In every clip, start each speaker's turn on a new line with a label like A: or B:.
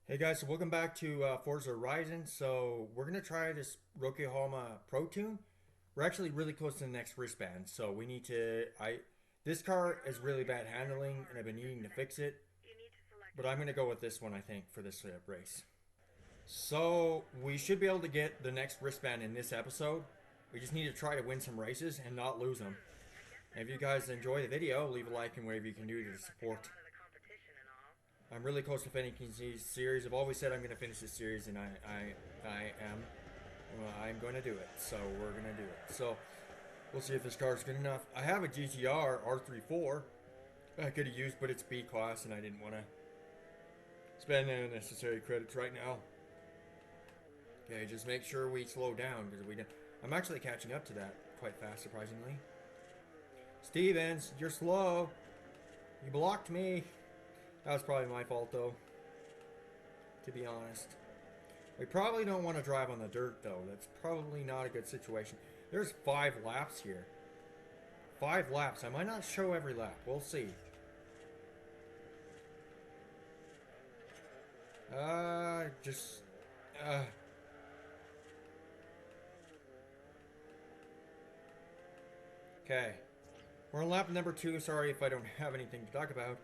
A: Hey guys, so welcome back to Forza Horizon. So we're gonna try this Yokohama Pro Tune. We're actually really close to the next wristband, so we need to. This car is really bad handling, and I've been needing to fix it. But I'm gonna go with this one, I think, for this race. So we should be able to get the next wristband in this episode. We just need to try to win some races and not lose them. And if you guys enjoy the video, leave a like and whatever you can do to support. I'm really close to finishing this series. I've always said I'm going to finish this series, and I am. Well, I'm going to do it. So we're going to do it. So we'll see if this car is good enough. I have a GTR R34 I could have used, but it's B class, and I didn't want to spend unnecessary credits right now. Okay, just make sure we slow down because we don't. I'm actually catching up to that quite fast, surprisingly. Stevens, you're slow. You blocked me. That was probably my fault, though, to be honest. We probably don't want to drive on the dirt, though. That's probably not a good situation. There's 5 laps here. 5 laps. I might not show every lap. We'll see. Just... Okay. We're on lap number 2. Sorry if I don't have anything to talk about.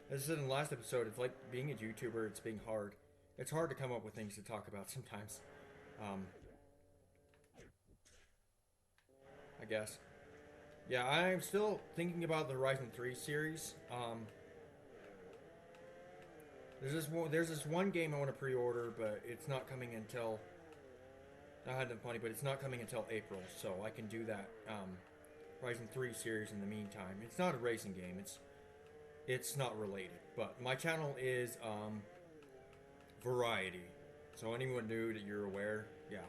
A: As I said in the last episode, it's like being a YouTuber, it's being hard. It's hard to come up with things to talk about sometimes. I guess. Yeah, I'm still thinking about the Horizon 3 series. There's this one game I want to pre-order, but it's not coming until... I had enough money, but it's not coming until April, so I can do that Horizon 3 series in the meantime. It's not a racing game, it's not related, but my channel is variety. So anyone new that you're aware, yeah.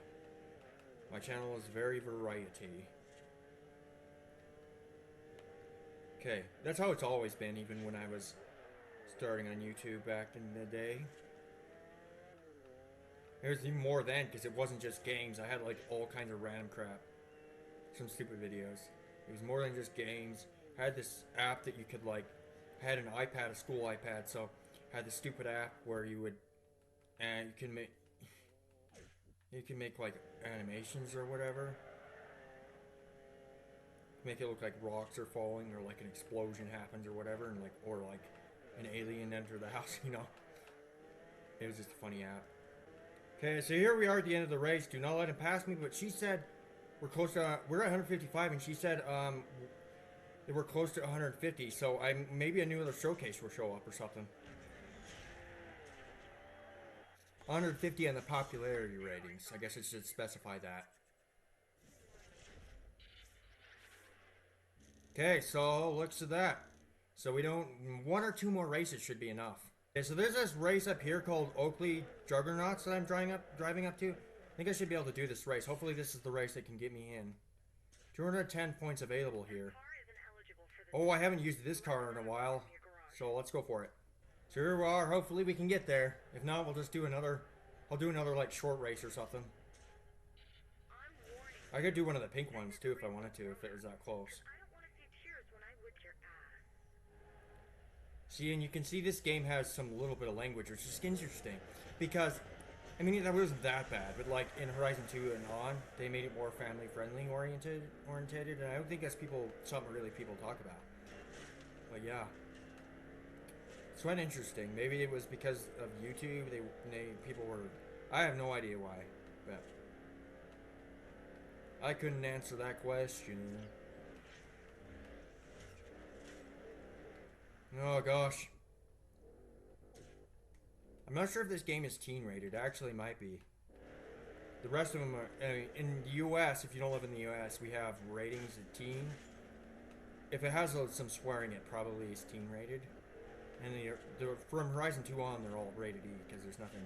A: My channel is very variety. Okay, that's how it's always been, even when I was starting on YouTube back in the day. It was even more then, because it wasn't just games. I had like all kinds of random crap. Some stupid videos. It was more than just games. I had this app that you could like... I had an iPad, a school iPad, so I had this stupid app where you would... And you can make... You can make like animations or whatever. Make it look like rocks are falling or like an explosion happens or whatever, and like, or like an alien enter the house, you know. It was just a funny app. Okay, so here we are at the end of the race. Do not let him pass me, but she said we're close to, we're at 155, and she said that we're close to 150, so maybe a new little showcase will show up or something. 150 on the popularity ratings. I guess it should specify that. Okay, so looks at that. So we don't, 1 or 2 more races should be enough. Okay, so there's this race up here called Oakley Juggernauts that I'm driving up to. I think I should be able to do this race. Hopefully this is the race that can get me in. 210 points available here. Oh, I haven't used this car in a while, so let's go for it. So here we are. Hopefully we can get there. If not, we'll just do another... I'll do another, like, short race or something. I could do one of the pink ones, too, if I wanted to, if it was that close. See, and you can see this game has some little bit of language, which is interesting. Because, I mean, it wasn't that bad, but, like, in Horizon 2 and on, they made it more family-friendly oriented, and I don't think that's something really people talk about. But, yeah. It's quite interesting. Maybe it was because of YouTube. People were. I have no idea why, but I couldn't answer that question. Oh gosh, I'm not sure if this game is teen rated. It actually might be. The rest of them are in the U.S. If you don't live in the U.S., we have ratings at teen. If it has some swearing, it probably is teen rated. And they're from Horizon 2 on, they're all rated E because there's nothing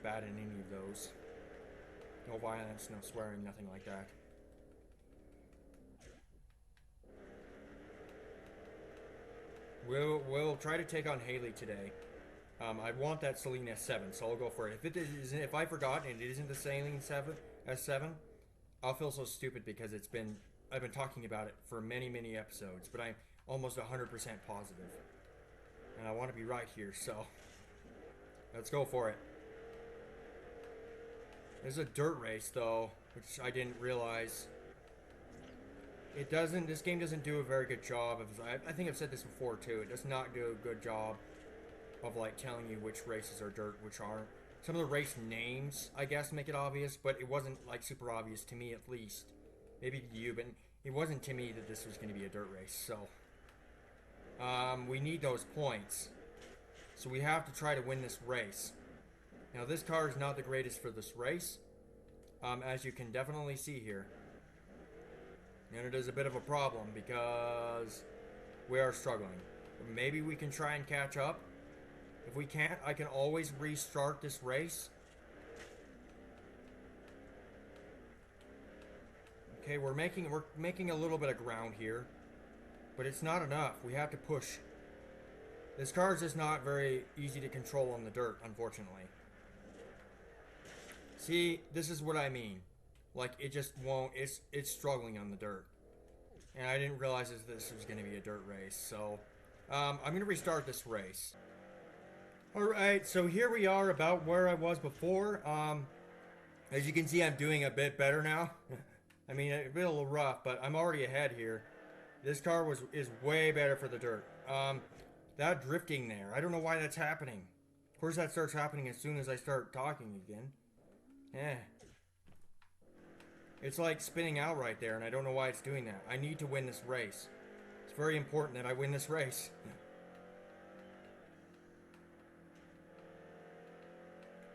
A: bad in any of those. No violence, no swearing, nothing like that. We'll try to take on Hailey today. I want that Celine S7, so I'll go for it. If I forgot and it isn't the Celine S7, I'll feel so stupid because I've been talking about it for many episodes, but I'm almost 100% positive. And I want to be right here, so let's go for it. There's a dirt race, though, which I didn't realize. This game doesn't do a very good job of, I think I've said this before, too. It does not do a good job of, like, telling you which races are dirt, which aren't. Some of the race names, I guess, make it obvious, but it wasn't, like, super obvious to me, at least. Maybe to you, but it wasn't to me that this was going to be a dirt race, so. We need those points. So we have to try to win this race. Now, this car is not the greatest for this race, as you can definitely see here. And it is a bit of a problem because we are struggling. Maybe we can try and catch up. If we can't, I can always restart this race. Okay, we're making a little bit of ground here, but it's not enough. We have to push. This car is just not very easy to control on the dirt, unfortunately. See, this is what I mean. Like, it just won't, it's struggling on the dirt. And I didn't realize that this was going to be a dirt race, so I'm going to restart this race. Alright, so here we are about where I was before. As you can see, I'm doing a bit better now. I mean, a bit a little rough, but I'm already ahead here. This car is way better for the dirt. That drifting there, I don't know why that's happening. Of course, that starts happening as soon as I start talking again. It's like spinning out right there, and I don't know why it's doing that. I need to win this race. It's very important that I win this race.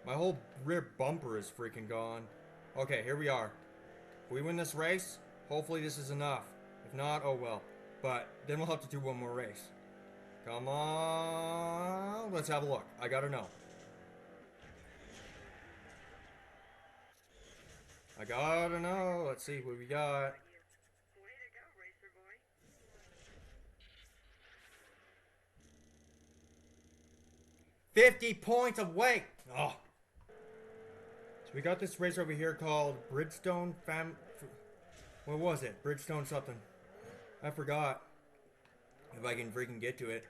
A: My whole rear bumper is freaking gone. Okay, here we are. If we win this race, hopefully this is enough. If not, oh well. But then we'll have to do one more race. Come on. Let's have a look. I gotta know. I gotta know. Let's see what we got.
B: Way to go, racer boy.
A: 50 points away. Oh. So we got this race over here called Bridgestone what was it? Bridgestone something. I forgot. If I can freaking get to it.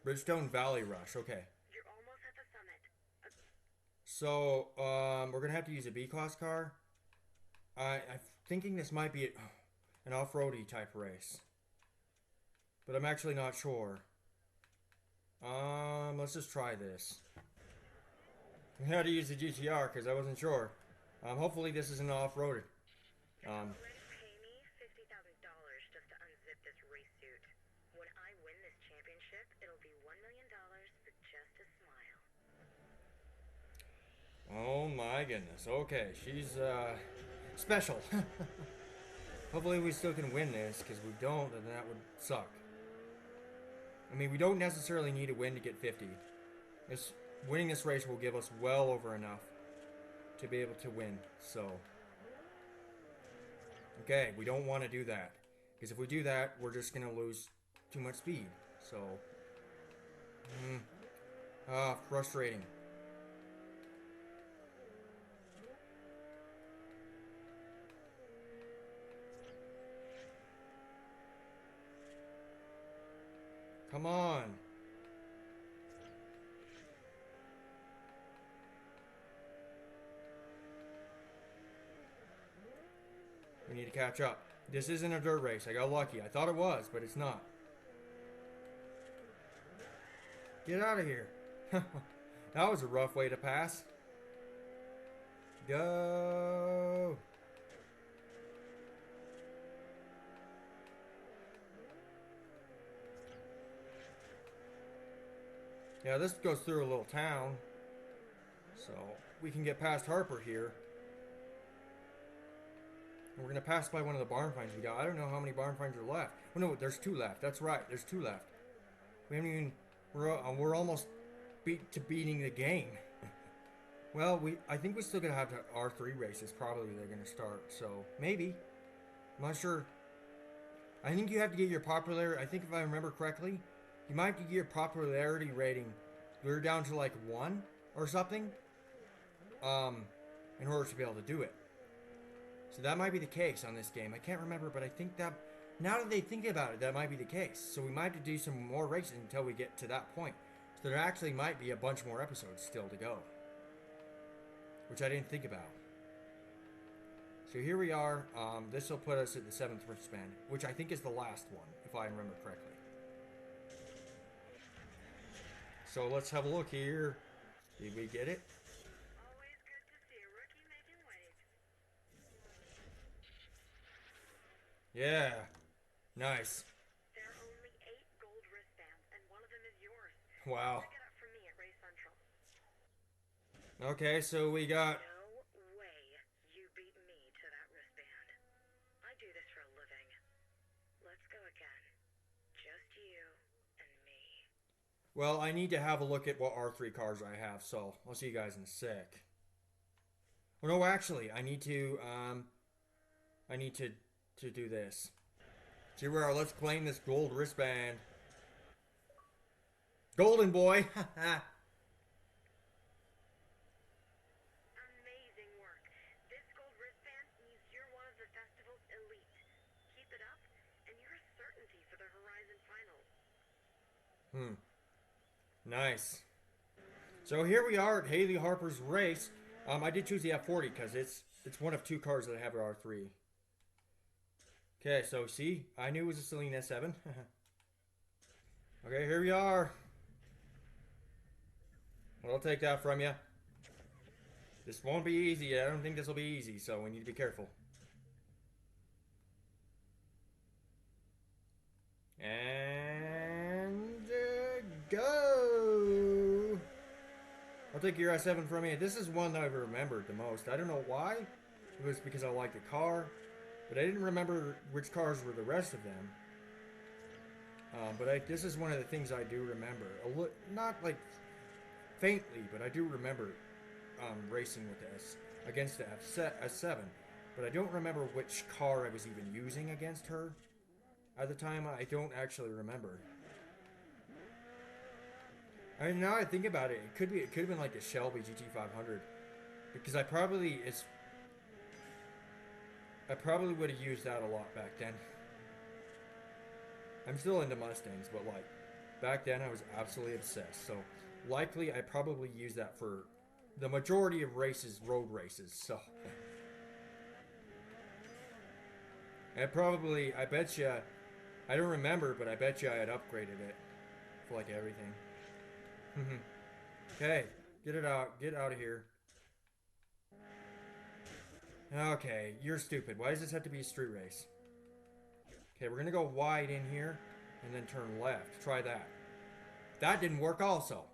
A: Bridgestone Valley Rush. Okay.
B: You're almost at the summit.
A: So, we're gonna have to use a B-Class car. I'm thinking this might be an off-roady type race. But I'm actually not sure. Let's just try this. I had to use the GTR because I wasn't sure. Hopefully this isn't off-roaded.
B: Already pay me $50,000 just to unzip this race suit. When I win this championship, it'll be $1 million for just a smile.
A: Oh my goodness. Okay, she's special. Hopefully we still can win this, because if we don't, then that would suck. I mean, we don't necessarily need to win to get 50. Winning this race will give us well over enough to be able to win, so. Okay, we don't want to do that. Because if we do that, we're just going to lose too much speed, so. Frustrating. Come on. We need to catch up. This isn't a dirt race. I got lucky. I thought it was, but it's not. Get out of here. That was a rough way to pass. Go. Yeah, this goes through a little town, so we can get past Harper here. And we're going to pass by one of the barn finds we got. I don't know how many barn finds are left. Oh no, there's 2 left. That's right, there's 2 left. We haven't even, we're almost beating the game. Well, I think we still going to have R3 races. Probably they're going to start, so maybe. I'm not sure. I think you have to get your popularity, I think if I remember correctly, you might have to get your popularity rating. We're down to like 1 or something. In order to be able to do it. So that might be the case on this game. I can't remember, but I think that now that they think about it, that might be the case. So we might have to do some more races until we get to that point. So there actually might be a bunch more episodes still to go, which I didn't think about. So here we are. This will put us at the 7th wristband, which I think is the last one, if I remember correctly. So let's have a look here. Did we get it?
B: Always good to see a rookie making waves.
A: Yeah. Nice.
B: There are only 8 gold wristbands, and one of them is yours.
A: Wow.
B: Pick it up from me at Race Central.
A: Okay, so we got...
B: No way you beat me to that wristband. I do this for a living. Let's go again. Just you and me.
A: Well, I need to have a look at what R3 cars I have, so I'll see you guys in a sec. Well, no, actually, I need to do this. So here we are. Let's claim this gold wristband. Golden boy.
B: Amazing work. This gold wristband means you're one of the festival's elite. Keep it up, and you're a certainty for the Horizon Finals.
A: Nice. So here we are at Hailey Harper's race. I did choose the F40 because it's one of 2 cars that I have at R3. Okay, so see, I knew it was a Celine S7. Okay, here we are. I'll take that from you. This won't be easy. I don't think this will be easy, so we need to be careful. And go. I'll take your S7 from you. This is one that I remembered the most. I don't know why. It was because I liked the car. But I didn't remember which cars were the rest of them. But this is one of the things I do remember. Not like faintly, but I do remember racing with this against the S7. But I don't remember which car I was even using against her. At the time, I don't actually remember. I mean, now I think about it, it could have been like the Shelby GT500. Because I probably would have used that a lot back then. I'm still into Mustangs, but like back then I was absolutely obsessed. So likely I probably used that for the majority of races, road races. So I bet you, I don't remember, but I bet you I had upgraded it for like everything. Okay, get out of here. Okay, you're stupid. Why does this have to be a street race? Okay, we're gonna go wide in here and then turn left. Try that. That didn't work also.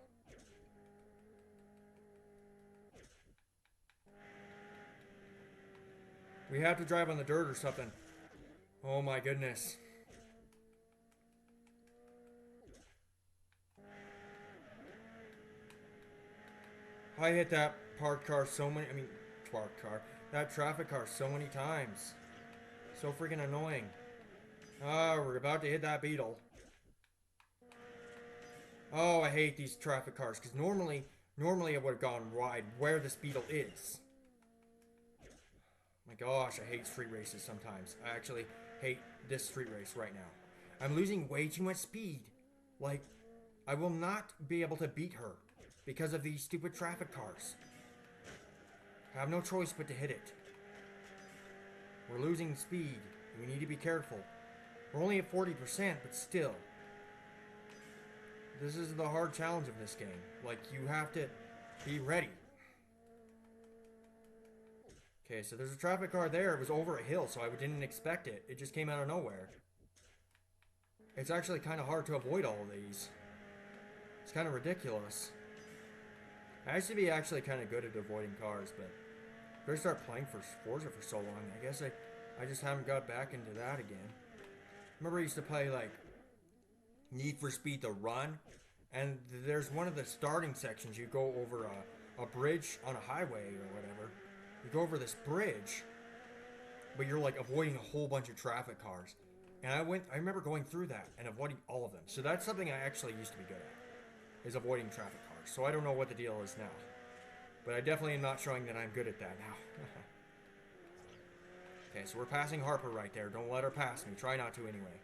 A: We have to drive on the dirt or something. Oh my goodness. I hit that parked car so many, that traffic car so many times. So freaking annoying. Ah, we're about to hit that beetle. Oh, I hate these traffic cars, because normally I would have gone wide where this beetle is. My gosh, I hate street races sometimes. I actually hate this street race right now. I'm losing way too much speed. Like, I will not be able to beat her because of these stupid traffic cars. I have no choice but to hit it. We're losing speed. We need to be careful. We're only at 40%, but still. This is the hard challenge of this game. Like, you have to be ready. Okay, so there's a traffic car there. It was over a hill, so I didn't expect it. It just came out of nowhere. It's actually kind of hard to avoid all of these. It's kind of ridiculous. I used to be actually kind of good at avoiding cars, but if I start playing for Forza for so long, I guess I just haven't got back into that again. Remember I used to play like Need for Speed The Run, and there's one of the starting sections, you go over a bridge on a highway or whatever. You go over this bridge, but you're like avoiding a whole bunch of traffic cars. And I remember going through that and avoiding all of them. So that's something I actually used to be good at, is avoiding traffic cars. So I don't know what the deal is now. But I definitely am not showing that I'm good at that now. Okay, so we're passing Harper right there. Don't let her pass me. Try not to anyway.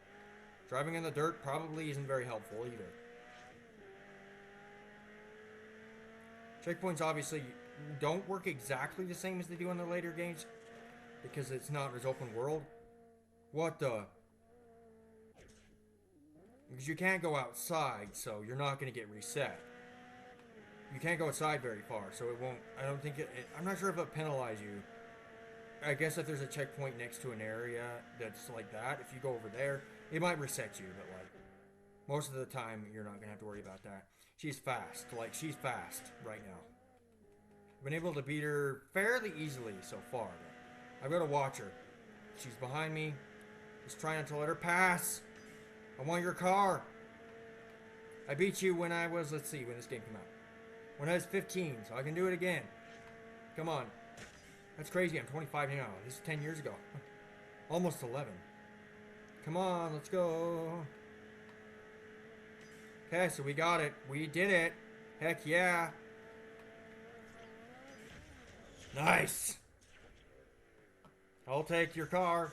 A: Driving in the dirt probably isn't very helpful either. Checkpoints obviously don't work exactly the same as they do in the later games because it's not as open world. What the? Because you can't go outside, so you're not going to get reset. You can't go outside very far, so it won't. I don't think I'm not sure if it'll penalize you. I guess if there's a checkpoint next to an area that's like that, if you go over there, it might reset you, but like most of the time, you're not going to have to worry about that. She's fast. Like, she's fast right now. I've been able to beat her fairly easily so far. I've got to watch her. She's behind me. Just trying not to let her pass. I want your car. I beat you when I was, let's see, when this game came out. When I was 15, so I can do it again. Come on. That's crazy. I'm 25 now. This is 10 years ago. Almost 11. Come on, let's go. Okay, so we got it. We did it. Heck yeah. Nice. I'll take your car.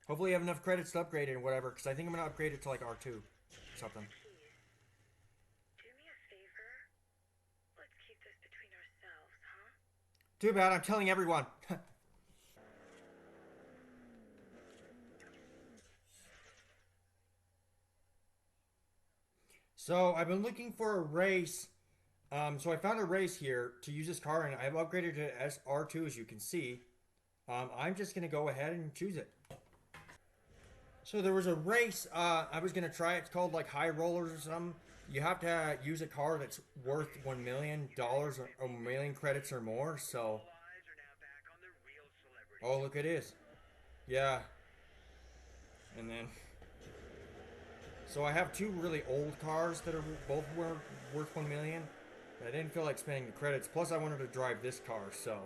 A: Hopefully you have enough credits to upgrade it or whatever, because I think I'm going to upgrade it to like R2 or something.
B: Do me a favor. Let's keep this between ourselves, huh?
A: Too bad, I'm telling everyone. So I've been looking for a race. So I found a race here to use this car, and I've upgraded it to R2 as you can see. I'm just going to go ahead and choose it. So there was a race I was going to try. It's called like High Rollers or something. You have to use a car that's worth $1 million or a million credits or more. So, oh, look, it is. Yeah. And then, so I have two really old cars that are both worth 1 million. I didn't feel like spending the credits. Plus, I wanted to drive this car, so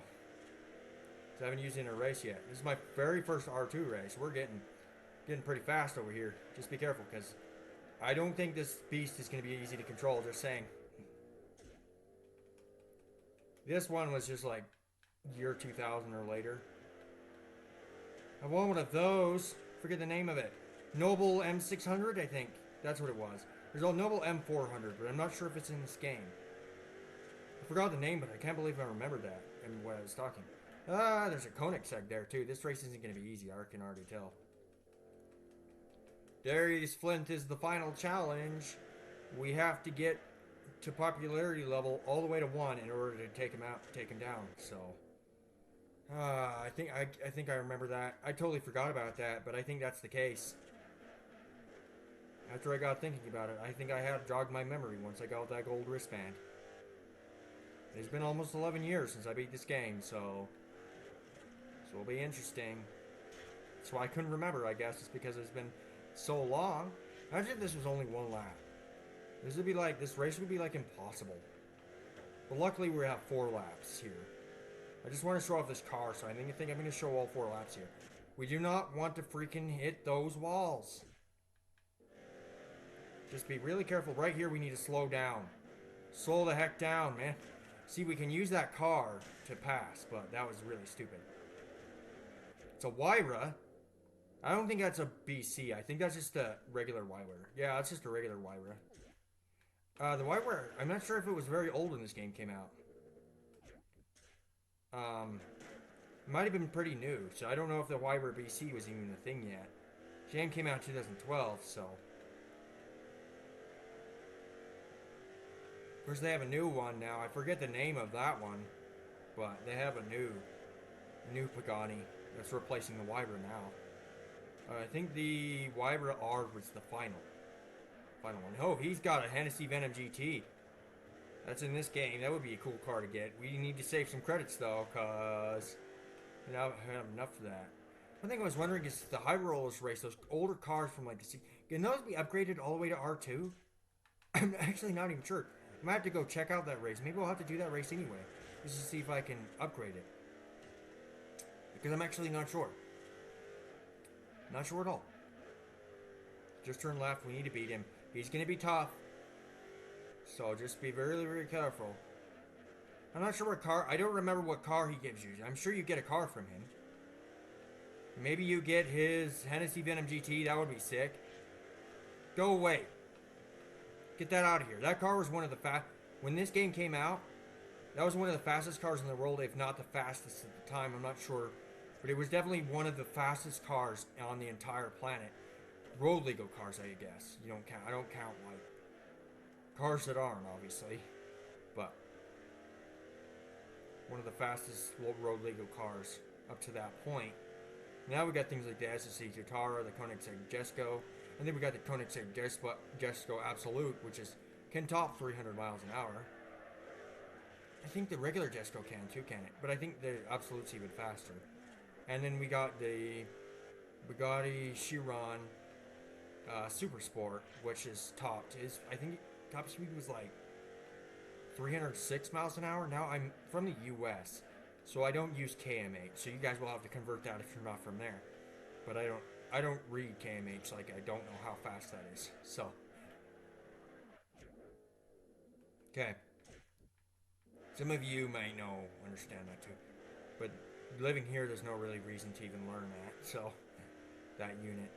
A: I haven't used it in a race yet. This is my very first R2 race. We're getting pretty fast over here. Just be careful, because I don't think this beast is going to be easy to control. Just saying. This one was just like year 2000 or later. I want one of those. Forget the name of it. Noble M600, I think. That's what it was. There's a Noble M400, but I'm not sure if it's in this game. I forgot the name, but I can't believe I remembered that and what I was talking. Ah, there's a Koenigsegg there, too. This race isn't going to be easy, I can already tell. Darius Flint is the final challenge. We have to get to popularity level all the way to 1 in order to take him down. So, I think I remember that. I totally forgot about that, but I think that's the case. After I got thinking about it, I think I have jogged my memory once I got that gold wristband. It's been almost 11 years since I beat this game, so it'll be interesting. That's why I couldn't remember, I guess. It's because it's been so long. Imagine if this was only one lap. This race would be like impossible. But luckily we have 4 laps here. I just want to show off this car, so I think I'm going to show all 4 laps here. We do not want to freaking hit those walls. Just be really careful. Right here we need to slow down. Slow the heck down, man. See, we can use that car to pass, but that was really stupid. It's a Wyra. I don't think that's a BC. I think that's just a regular Wyra. Yeah, it's just a regular Wyra. The Wyra, I'm not sure if it was very old when this game came out. It might have been pretty new, so I don't know if the Wyra BC was even a thing yet. The game came out in 2012, so. Of course, they have a new one now. I forget the name of that one, but they have a new Pagani that's replacing the Wyra now. I think the Wyra R was the final one. Oh, he's got a Hennessy Venom GT. That's in this game. That would be a cool car to get. We need to save some credits though, cause we don't have enough for that. One thing I was wondering is the High Rollers race, those older cars from like the can those be upgraded all the way to R2? I'm actually not even sure. I might have to go check out that race. Maybe I'll have to do that race anyway, just to see if I can upgrade it. Because I'm actually not sure. Not sure at all. Just turn left. We need to beat him. He's going to be tough. So just be very, very careful. I'm not sure what car. I don't remember what car he gives you. I'm sure you get a car from him. Maybe you get his Hennessy Venom GT. That would be sick. Go away. Get that out of here. That car was one of the When this game came out, that was one of the fastest cars in the world, if not the fastest at the time. I'm not sure, but it was definitely one of the fastest cars on the entire planet. Road legal cars, I guess. You don't count. I don't count like cars that aren't, obviously, but one of the fastest road legal cars up to that point. Now we got things like the SSC Tutara, the Koenigsegg Jesko, and then we got the Koenigsegg Jesko Absolute, which can top 300 miles an hour. I think the regular Jesko can too, can it? But I think the Absolute's even faster. And then we got the Bugatti Chiron Super Sport, which is topped. I think top speed was like 306 miles an hour. Now I'm from the US, so I don't use KMH. So you guys will have to convert that if you're not from there. But I don't read KMH, like I don't know how fast that is. So okay. Some of you might understand that too. But living here, there's no really reason to even learn that. So that unit.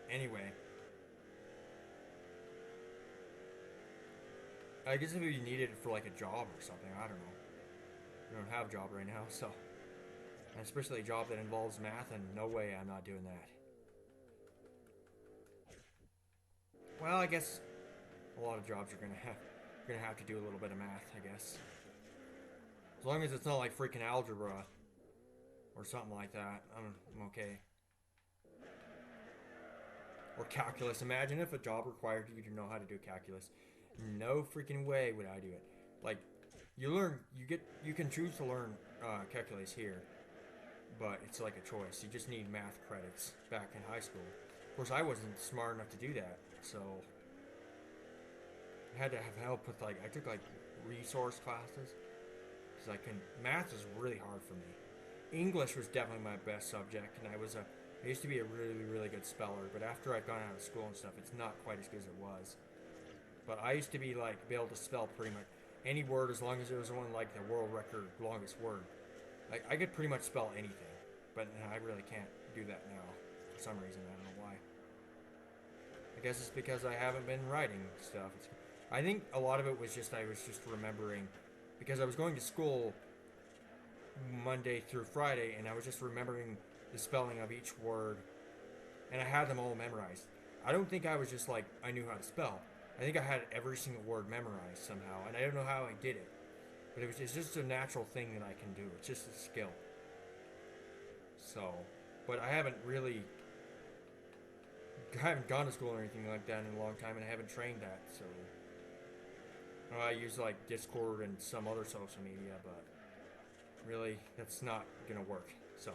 A: Anyway, I guess if you needed it for like a job or something, I don't know. You don't have a job right now, so. And especially a job that involves math, and no way I'm not doing that. Well, I guess a lot of jobs you're gonna have to do a little bit of math, I guess. As long as it's not like freaking algebra or something like that, I'm okay. Or calculus. Imagine if a job required you to know how to do calculus. No freaking way would I do it. Like, you can choose to learn calculus here, but it's like a choice. You just need math credits back in high school. Of course, I wasn't smart enough to do that, so I had to have help with I took resource classes because math is really hard for me. English was definitely my best subject, and I used to be a really, really good speller, but after I've gone out of school and stuff, it's not quite as good as it was. But I used to be able to spell pretty much any word as long as it was one like the world record longest word. I could pretty much spell anything, but I really can't do that now for some reason. I don't know why. I guess it's because I haven't been writing stuff. I think a lot of it was I was just remembering, because I was going to school Monday through Friday, and I was just remembering the spelling of each word, and I had them all memorized. I don't think I was just I knew how to spell. I think I had every single word memorized somehow, and I don't know how I did it. But it's just a natural thing that I can do. It's just a skill. So, but I haven't gone to school or anything like that in a long time, and I haven't trained that, so. I use Discord and some other social media, but really, that's not gonna work, so.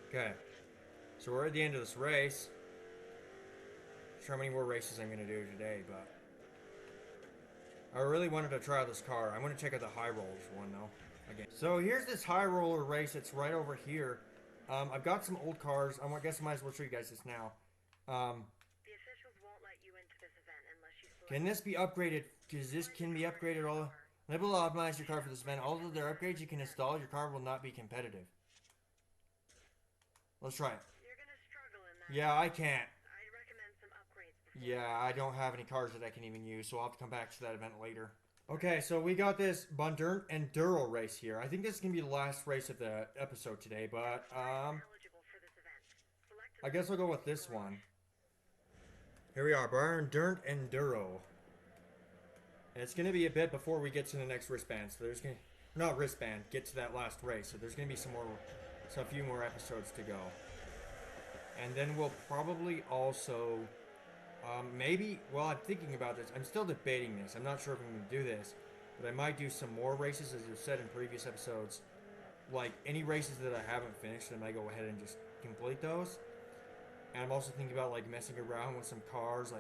A: Okay, so we're at the end of this race. Not sure how many more races I'm gonna do today, but I really wanted to try out this car. I want to check out the high rollers one though. Again, so here's this high roller race. It's right over here. I've got some old cars. I guess I might as well show you guys this now.
B: The officials won't let you into this event unless you select.
A: Can this be upgraded? Because this can be upgraded all. Enable to optimize your car for this event. Although there are upgrades you can install, your car will not be competitive. Let's try it.
B: You're gonna struggle in that.
A: Yeah, I can't.
B: I'd recommend some upgrades before.
A: Yeah, I don't have any cars that I can even use, so I'll have to come back to that event later. Okay, so we got this Bundern Enduro race here. I think this is going to be the last race of the episode today, but, I guess I'll go with this one. Here we are, Bundern Enduro. And it's going to be a bit before we get to the next wristband, so there's going to, not wristband, get to that last race, so there's going to be a few more episodes to go. And then we'll probably also... maybe, well, I'm thinking about this. I'm still debating this. I'm not sure if I'm going to do this, but I might do some more races, as I've said in previous episodes. Any races that I haven't finished, I might go ahead and just complete those. And I'm also thinking about, messing around with some cars,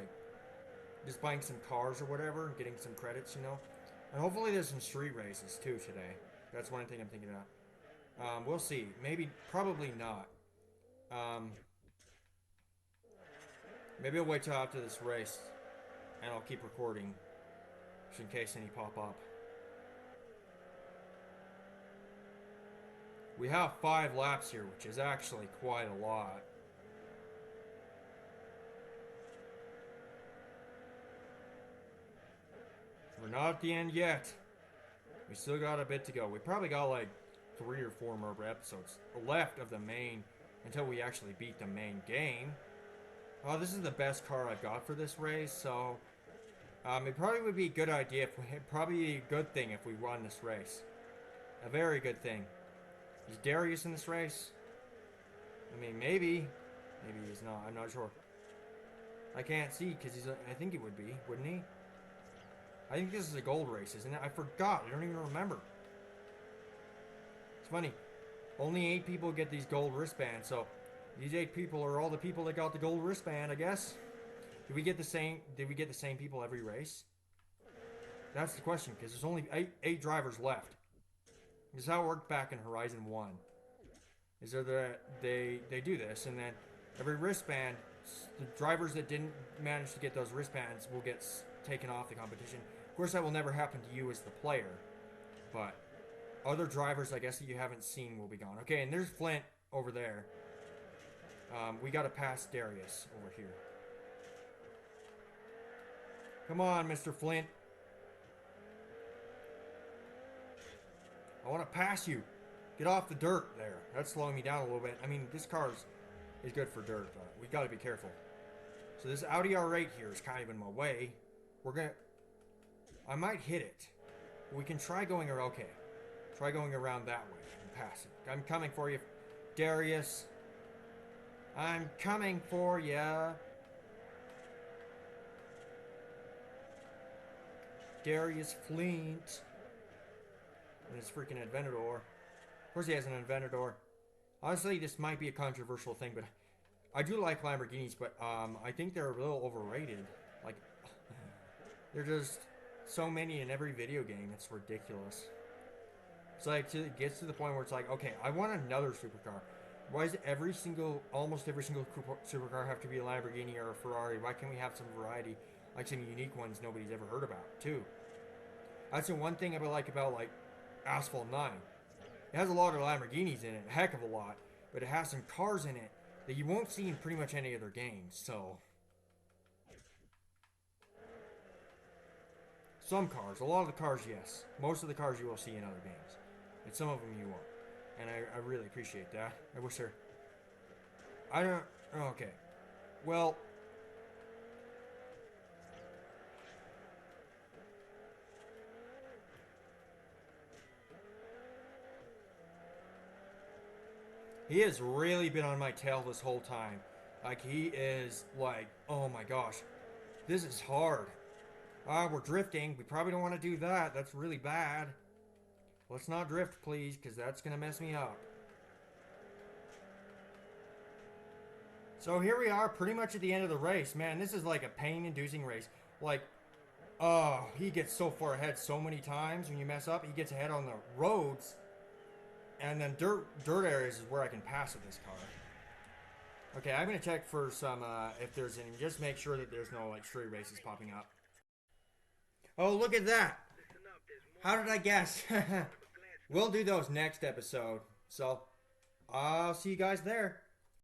A: just buying some cars or whatever, and getting some credits, And hopefully there's some street races, too, today. That's one thing I'm thinking about. We'll see. Maybe, probably not. Maybe I'll wait till after this race, and I'll keep recording, just in case any pop up. We have 5 laps here, which is actually quite a lot. We're not at the end yet. We still got a bit to go. We probably got like 3 or 4 more episodes left of the main until we actually beat the main game. Oh, this is the best car I've got for this race, so it probably would be a good idea if probably a good thing if we won this race. A very good thing. Is Darius in this race? I mean, maybe. Maybe he's not. I'm not sure. I can't see because I think he would be, wouldn't he? I think this is a gold race, isn't it? I forgot. I don't even remember. It's funny. Only 8 people get these gold wristbands, so these 8 people are all the people that got the gold wristband, I guess. Did we get the same people every race? That's the question, because there's only 8 drivers left. This is how it worked back in Horizon 1. Is there they do this, and then every wristband, the drivers that didn't manage to get those wristbands will get taken off the competition. Of course, that will never happen to you as the player, but other drivers, I guess, that you haven't seen will be gone. Okay, and there's Flint over there. We gotta pass Darius over here. Come on, Mr. Flint. I want to pass you. Get off the dirt there. That's slowing me down a little bit. I mean, this car is good for dirt, but we got to be careful. So this Audi R8 here is kind of in my way. I might hit it. We can try going around. Okay. Try going around that way and pass it. I'm coming for you, Darius. I'm coming for ya. Darius Flint. And his freaking Aventador. Of course he has an Aventador. Honestly, this might be a controversial thing, but I do like Lamborghinis, but I think they're a little overrated. Like, there's just so many in every video game. It's ridiculous. It's like, it gets to the point where it's like, okay, I want another supercar. Why does almost every single supercar have to be a Lamborghini or a Ferrari? Why can't we have some variety, like some unique ones nobody's ever heard about, too? That's the one thing I like about, like, Asphalt 9. It has a lot of Lamborghinis in it, a heck of a lot, but it has some cars in it that you won't see in pretty much any other games, so... Some cars, a lot of the cars, yes. Most of the cars you will see in other games. And some of them you won't. And I really appreciate that. I wish there... I don't... Okay. Well... He has really been on my tail this whole time. Like, he is like, oh my gosh. This is hard. We're drifting. We probably don't want to do that. That's really bad. Let's not drift, please, because that's going to mess me up. So here we are, pretty much at the end of the race. Man, this is like a pain-inducing race. Like, oh, he gets so far ahead so many times when you mess up. He gets ahead on the roads. And then dirt areas is where I can pass with this car. Okay, I'm going to check for some, if there's any, just make sure that there's no, like, stray races popping up. Oh, look at that! How did I guess? We'll do those next episode. So, I'll see you guys there.